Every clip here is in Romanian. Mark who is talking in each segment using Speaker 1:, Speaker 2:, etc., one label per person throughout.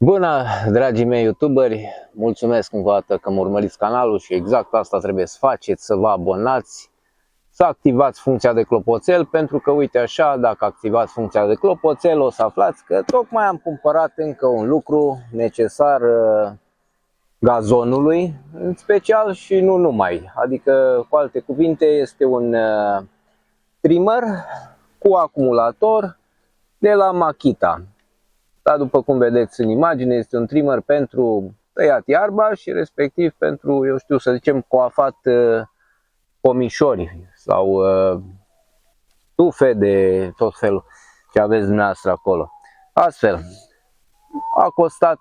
Speaker 1: Bună, dragii mei youtuberi, mulțumesc încă o dată că mă urmăriți canalul și exact asta trebuie să faceți, să vă abonați, să activați funcția de clopoțel, pentru că uite așa, dacă activați funcția de clopoțel o să aflați că tocmai am cumpărat încă un lucru necesar gazonului, în special și nu numai, adică cu alte cuvinte este un trimmer cu acumulator de la Makita. Da, după cum vedeți în imagine, este un trimmer pentru tăiat iarba și respectiv pentru, eu știu, să zicem, coafat pomișori sau tufe de tot felul ce aveți dumneavoastră acolo. Astfel, a costat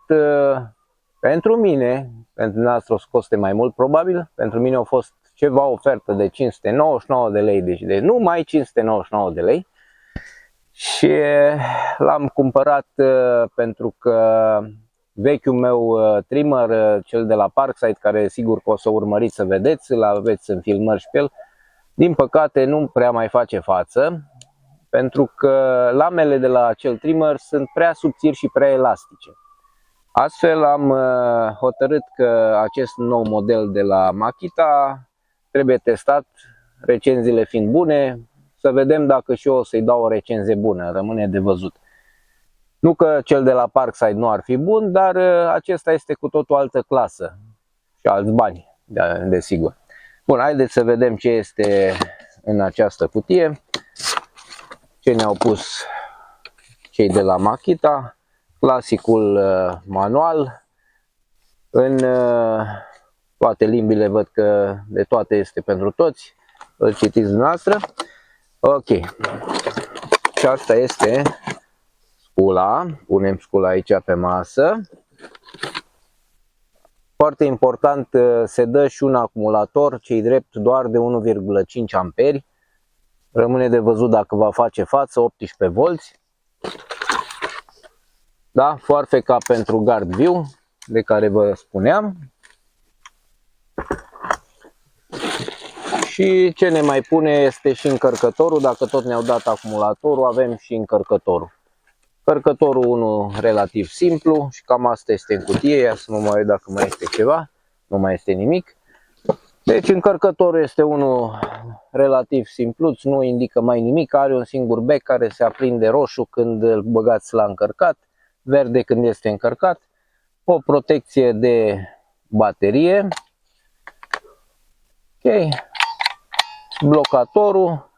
Speaker 1: pentru mine, pentru dumneavoastră o să coste mai mult probabil, pentru mine a fost ceva ofertă de 599 de lei, deci de numai 599 de lei. Și l-am cumpărat pentru că vechiul meu trimmer, cel de la Parkside, care sigur că o să urmăriți să vedeți, îl aveți în filmări și pe el, din păcate nu prea mai face față, pentru că lamele de la acel trimmer sunt prea subțiri și prea elastice. Astfel am hotărât că acest nou model de la Makita trebuie testat, recenziile fiind bune. Să vedem dacă și eu o să-i dau o recenzie bună, rămâne de văzut. Nu că cel de la Parkside nu ar fi bun, dar acesta este cu tot o altă clasă și alți bani, desigur. Bun, haideți să vedem ce este în această cutie, ce ne-au pus cei de la Makita, clasicul manual, în toate limbile, văd că de toate este pentru toți, îl citiți dumneavoastră. Ok, și asta este scula, punem scula aici pe masă. Foarte important, se dă și un acumulator, cei drept doar de 1,5 amperi. Rămâne de văzut dacă va face față, 18 volți. Da, foarfeca pentru gard viu, de care vă spuneam. Și ce ne mai pune este și încărcătorul, dacă tot ne-au dat acumulatorul, avem și încărcătorul. Încărcătorul unul relativ simplu și cam asta este în cutie, ia să mă mai uit dacă mai este ceva, nu mai este nimic. Deci încărcătorul este unul relativ simplu, nu indică mai nimic, are un singur bec care se aprinde roșu când îl băgați la încărcat, verde când este încărcat, o protecție de baterie. Ok. Blocatorul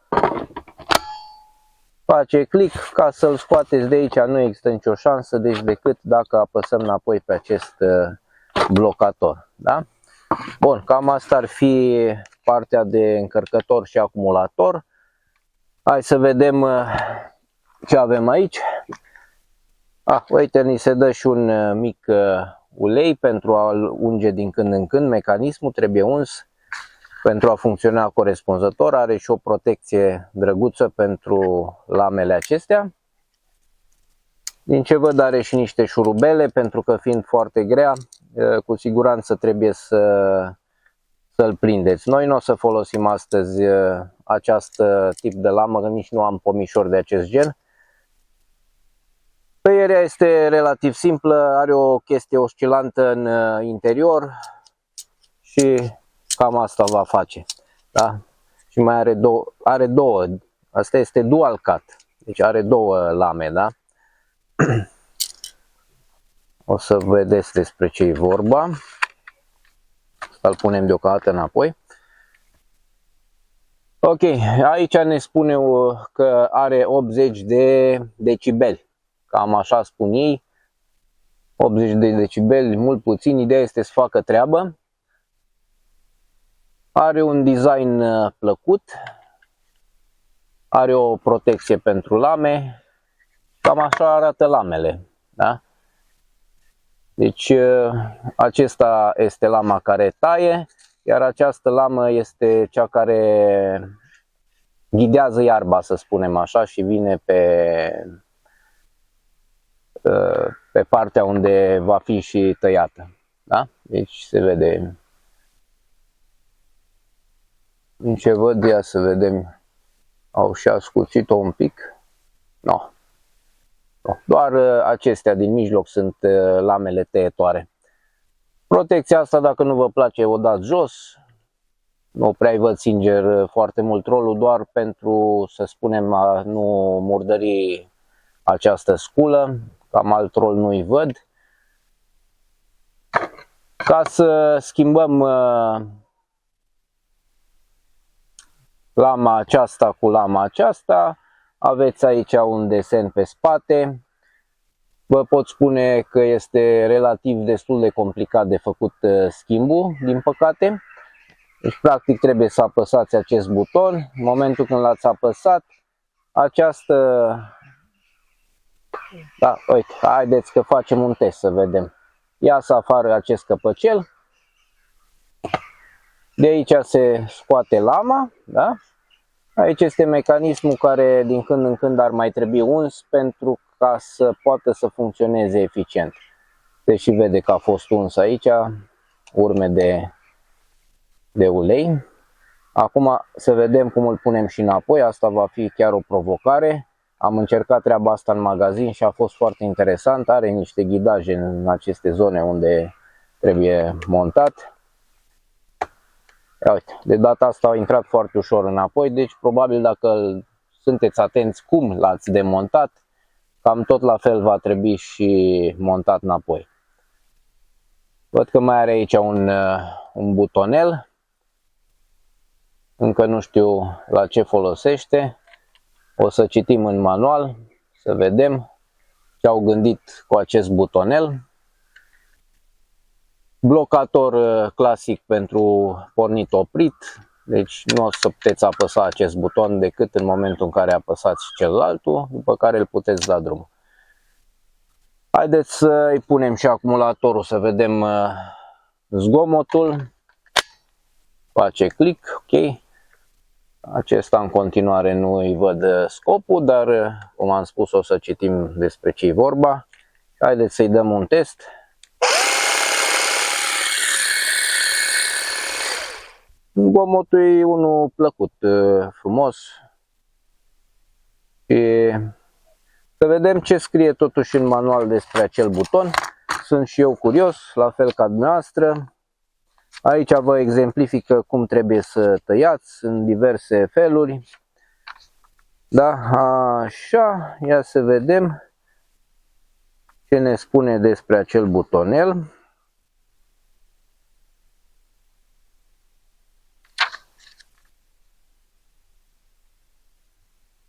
Speaker 1: face click, ca să-l scoateți de aici nu există nicio șansă, deci decât dacă apăsăm înapoi pe acest blocator. Da? Bun, cam asta ar fi partea de încărcător și acumulator. Hai să vedem ce avem aici. Uite, ni se dă și un mic ulei pentru a-l unge din când în când, mecanismul trebuie uns pentru a funcționa corespunzător, are și o protecție drăguță pentru lamele acestea. Din ce văd are și niște șurubele, pentru că fiind foarte grea, cu siguranță trebuie să-l prindeți. Noi nu o să folosim astăzi acest tip de lamă, că nici nu am pomișori de acest gen. Tăierea este relativ simplă, are o chestie oscilantă în interior și cam asta va face, da? Și mai are două, asta este dual cut, deci are două lame, da? O să vedeți despre ce e vorba. Să-l punem deocamdată înapoi. Ok, aici ne spune că are 80 de decibeli, cam așa spun ei. 80 de decibeli, mult puțin, ideea este să facă treabă. Are un design plăcut, are o protecție pentru lame, cam așa arată lamele, da? Deci acesta este lama care taie, iar această lamă este cea care ghidează iarba, să spunem așa, și vine pe partea unde va fi și tăiată, da? Deci se vede. În ce văd, ia să vedem, au și ascuțit-o un pic. No. Doar acestea din mijloc sunt lamele tăietoare. Protecția asta, dacă nu vă place, o dați jos. Nu prea văd sincer foarte mult rolul, doar pentru, să spunem, a nu murdări această sculă. Cam alt rol nu-i văd. Ca să schimbăm lama aceasta cu lama aceasta, aveți aici un desen pe spate. Vă pot spune că este relativ destul de complicat de făcut schimbul, din păcate. Deci practic trebuie să apăsați acest buton. În momentul când l-ați apăsat, această... Da, uite, haideți că facem un test să vedem. Iasă afară acest căpăcel. De aici se scoate lama, da? Aici este mecanismul care din când în când ar mai trebui uns pentru ca să poată să funcționeze eficient. Deși vede că a fost uns aici, urme de ulei. Acum să vedem cum îl punem și înapoi, asta va fi chiar o provocare. Am încercat treaba asta în magazin și a fost foarte interesant, are niște ghidaje în aceste zone unde trebuie montat. Uite, de data asta a intrat foarte ușor înapoi, deci probabil dacă sunteți atenți cum l-ați demontat, cam tot la fel va trebui și montat înapoi. Văd că mai are aici un butonel, încă nu știu la ce folosește, o să citim în manual, să vedem ce au gândit cu acest butonel. Blocator clasic pentru pornit-oprit, deci nu o să puteți apăsa acest buton decât în momentul în care apăsați celălaltul, după care îl puteți da drumul. Haideți să îi punem și acumulatorul să vedem zgomotul. Face click, ok. Acesta în continuare nu îi văd scopul, dar cum am spus o să citim despre ce e vorba. Haideți să-i dăm un test. Zgomotul e unul plăcut, frumos. Și să vedem ce scrie totuși în manual despre acel buton. Sunt și eu curios, la fel ca dumneavoastră. Aici vă exemplifică cum trebuie să tăiați în diverse feluri. Da, așa, ia să vedem ce ne spune despre acel butonel.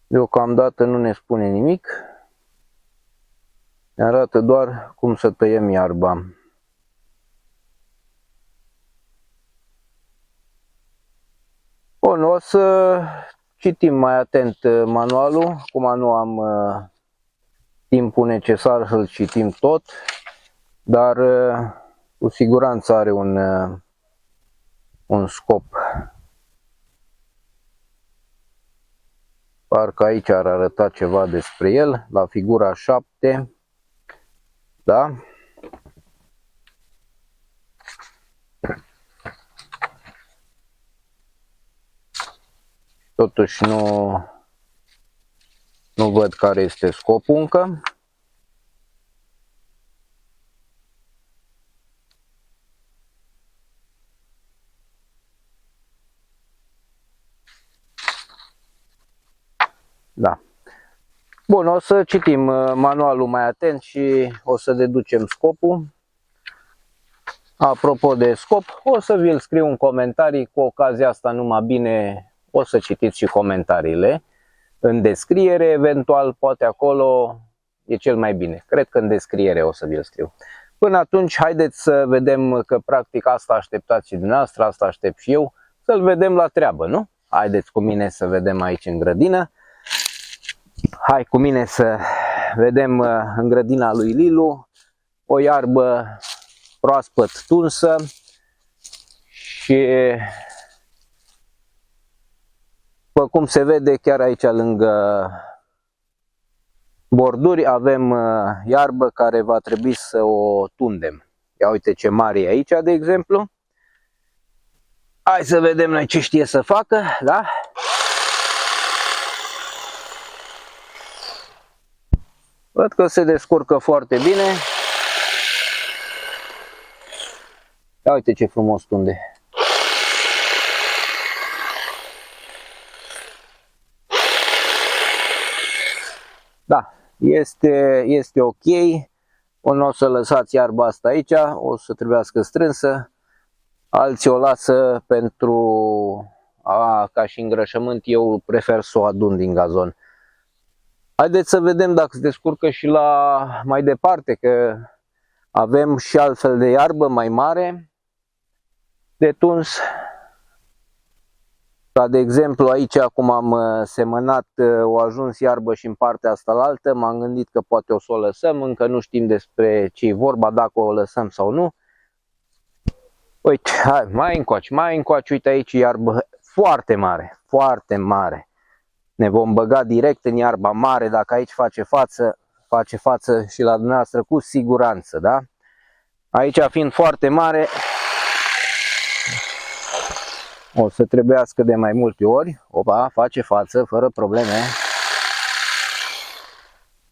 Speaker 1: Deocamdată nu ne spune nimic. Ne arată doar cum să tăiem iarba. Bun, o să citim mai atent manualul. Acum nu am timpul necesar să-l citim tot, dar cu siguranță are un scop. Parcă aici ar arăta ceva despre el, la figura 7, da? Totuși nu văd care este scopul încă. Da. Bun, o să citim manualul mai atent și o să deducem scopul. Apropo de scop, o să vi-l scriu în comentarii, cu ocazia asta numai bine o să citiți și comentariile în descriere, eventual poate acolo e cel mai bine. Cred că în descriere o să vi-l scriu. Până atunci, haideți să vedem că practic asta așteptați și dumneavoastră, asta aștept și eu, să-l vedem la treabă, nu? Haideți cu mine să vedem aici în grădină. Hai cu mine să vedem în grădina lui Lilu o iarbă proaspăt tunsă și după cum se vede chiar aici lângă borduri avem iarbă care va trebui să o tundem. Ia uite ce mare e aici, de exemplu. Hai să vedem noi ce știe să facă, da? Văd că se descurcă foarte bine. Ia uite ce frumos tunde. Da, este ok. Nu o să lăsați iarba asta aici, o să trebuiască strânsă. Alții o lasă ca și îngrășământ, eu prefer să o adun din gazon. Haideți să vedem dacă se descurcă și la mai departe, că avem și altfel de iarbă mai mare de tuns. Ca de exemplu aici, acum am semănat, o ajuns iarbă și în partea asta la altă, m-am gândit că poate o să o lăsăm, încă nu știm despre ce e vorba, dacă o lăsăm sau nu. Uite, hai, mai încoace, uite aici iarbă foarte mare, foarte mare. Ne vom băga direct în iarba mare, dacă aici face față și la dumneavoastră cu siguranță, da? Aici fiind foarte mare, o să trebuiască de mai multe ori. Opa, face față, fără probleme.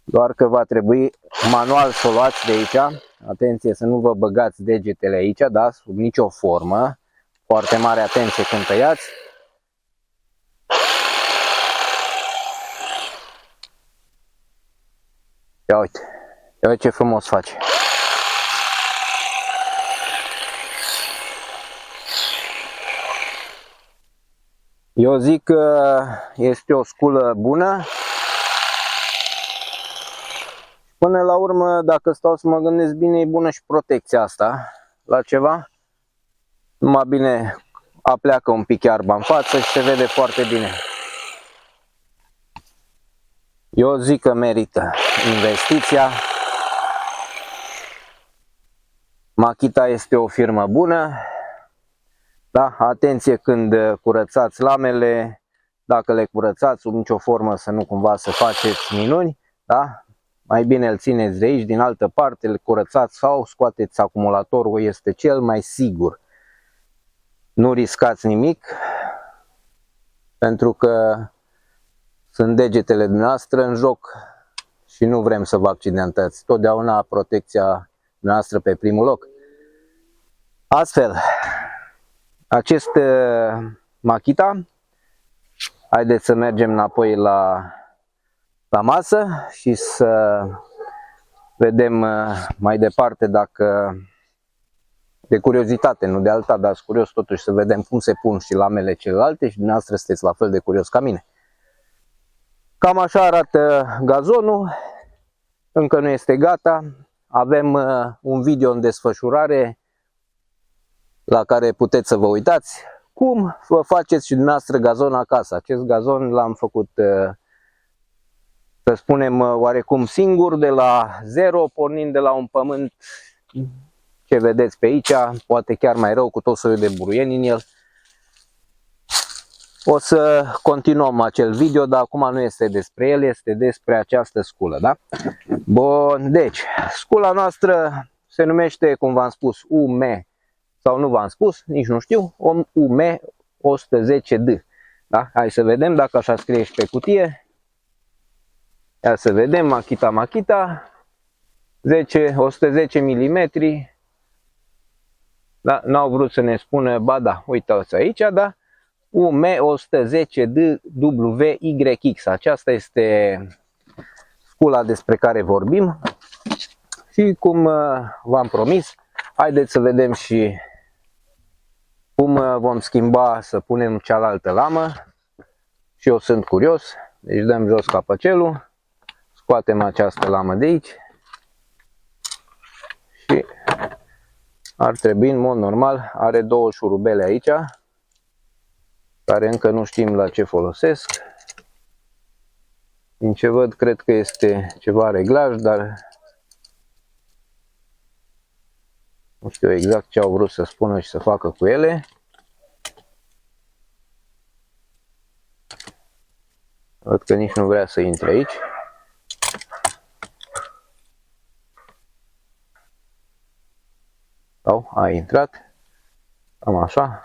Speaker 1: Doar că va trebui manual să o luați de aici. Atenție să nu vă băgați degetele aici, da? Sub nicio formă. Foarte mare atenție când tăiați. Ia uite ce frumos face. Eu zic că este o sculă bună. Până la urmă, dacă stau să mă gândesc bine, e bună și protecția asta la ceva. Numai bine apleacă un pic iarba în față și se vede foarte bine. Eu zic că merită investiția. Makita este o firmă bună. Da? Atenție când curățați lamele, dacă le curățați sub nicio formă să nu cumva să faceți minuni, da? Mai bine îl țineți de aici, din altă parte, îl curățați sau scoateți acumulatorul, este cel mai sigur. Nu riscați nimic, pentru că sunt degetele dumneavoastră în joc și nu vrem să vă accidentați. Totdeauna protecția noastră pe primul loc. Astfel, acest Makita, haideți să mergem înapoi la masă și să vedem mai departe dacă, de curiozitate, nu de alta, dar sunt curios totuși să vedem cum se pun și lamele celelalte și dumneavoastră sunteți la fel de curios ca mine. Cam așa arată gazonul, încă nu este gata, avem un video în desfășurare la care puteți să vă uitați cum vă faceți și dumneavoastră gazon acasă. Acest gazon l-am făcut, să spunem, oarecum singur, de la zero, pornind de la un pământ, ce vedeți pe aici, poate chiar mai rău, cu tot soiul de buruieni în el. O să continuăm acel video, dar acum nu este despre el, este despre această sculă, da? Bun, deci, scula noastră se numește, cum v-am spus, UM, sau nu v-am spus, nici nu știu, UM 110D. Da? Hai să vedem dacă așa scrie și pe cutie. Ia să vedem, Makita, 110 mm. Da? N-au vrut să ne spună, ba da, uitați aici, da? UM 110DWYX. Aceasta este scula despre care vorbim. Și cum v-am promis, haideți să vedem și cum vom schimba să punem cealaltă lamă. Și eu sunt curios. Deci dăm jos capăcelul, scoatem această lamă de aici și ar trebui, în mod normal, are două șurubele aici, care încă nu știm la ce folosesc. Din ce văd, cred că este ceva reglaj, dar nu știu exact ce au vrut să spună și să facă cu ele. Văd că nici nu vrea să intre aici. Sau a intrat. Cam așa.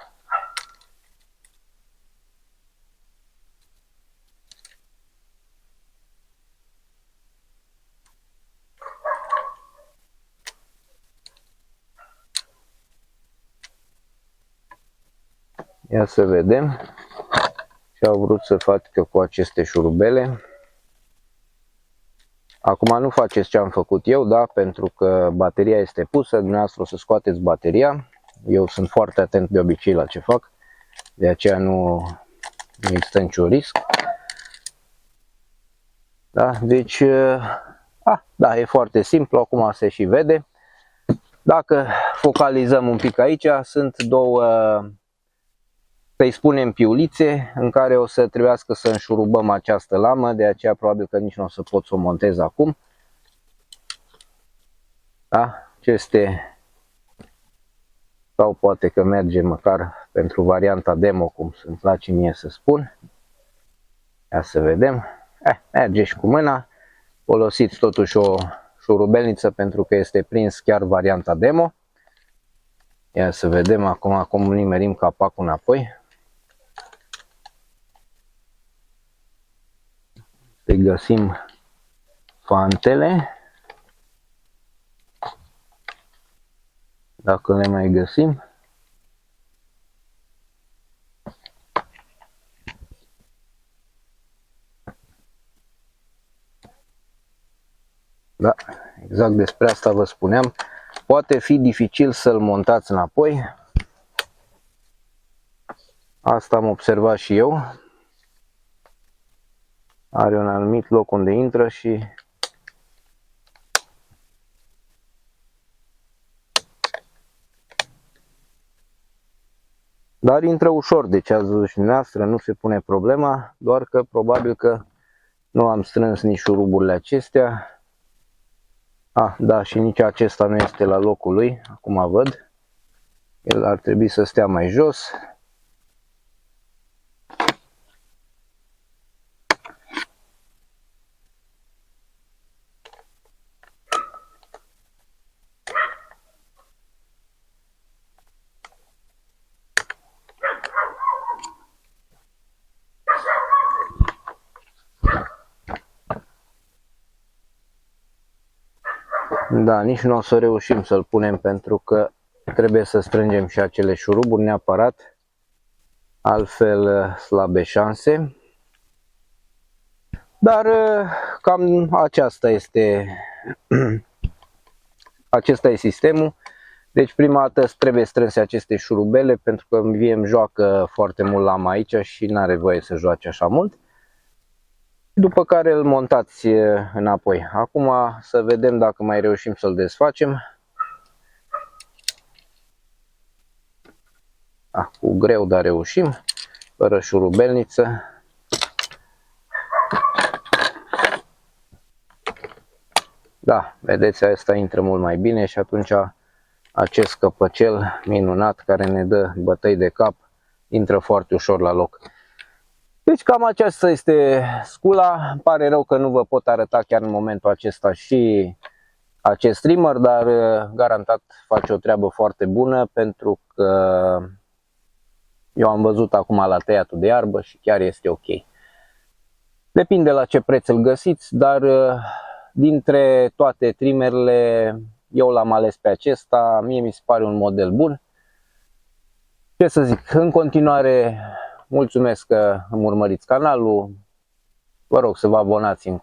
Speaker 1: Ia să vedem ce au vrut să facă cu aceste șurubele. Acum nu faceți ce am făcut eu, da? Pentru că bateria este pusă, dumneavoastră o să scoateți bateria. Eu sunt foarte atent de obicei la ce fac, de aceea nu există niciun risc. Da? Deci, da, e foarte simplu, acum se și vede. Dacă focalizăm un pic aici, sunt două, să-i spunem, piulițe în care o să trebuiască să înșurubăm această lamă, de aceea probabil că nici nu o să pot să o montez acum. Da? Aceste, sau poate că merge măcar pentru varianta demo, cum sunt place mie să spun. Ia să vedem. Merge și cu mâna. Folosiți totuși o șurubelniță pentru că este prins chiar varianta demo. Ia să vedem acum cum nimerim capacul înapoi. Să găsim fantele. Dacă le mai găsim. Da, exact despre asta vă spuneam. Poate fi dificil să-l montați înapoi. Asta am observat și eu. Are un anumit loc unde intră și dar intră ușor, deci ați văzut și dumneavoastră, nu se pune problema, doar că probabil că nu am strâns nici șuruburile acestea. Da, și nici acesta nu este la locul lui, acum văd. El ar trebui să stea mai jos. Da, nici nu o să reușim să-l punem pentru că trebuie să strângem și acele șuruburi neapărat, altfel slabe șanse. Dar cam aceasta este, acesta e sistemul. Deci prima dată trebuie strânse aceste șurubele pentru că mie îmi joacă foarte mult lama aici și nu are voie să joace așa mult. După care îl montați înapoi. Acum să vedem dacă mai reușim să-l desfacem. Cu greu, dar reușim, fără șurubelniță. Da, vedeți, asta intră mult mai bine și atunci acest căpăcel minunat care ne dă bătăi de cap intră foarte ușor la loc. Deci cam aceasta este scula. Îmi pare rău că nu vă pot arăta chiar în momentul acesta și acest trimmer, dar garantat face o treabă foarte bună pentru că eu am văzut acum la tăiatul de iarbă și chiar este ok. Depinde la ce preț îl găsiți, dar dintre toate trimmerele eu l-am ales pe acesta, mie mi se pare un model bun. Ce să zic, în continuare mulțumesc că îmi urmăriți canalul, vă rog să vă abonați în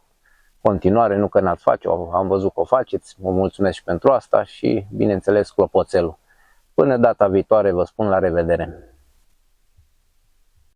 Speaker 1: continuare, nu că n-ați face, am văzut că o faceți, vă mulțumesc și pentru asta și bineînțeles clopoțelul. Până data viitoare vă spun la revedere!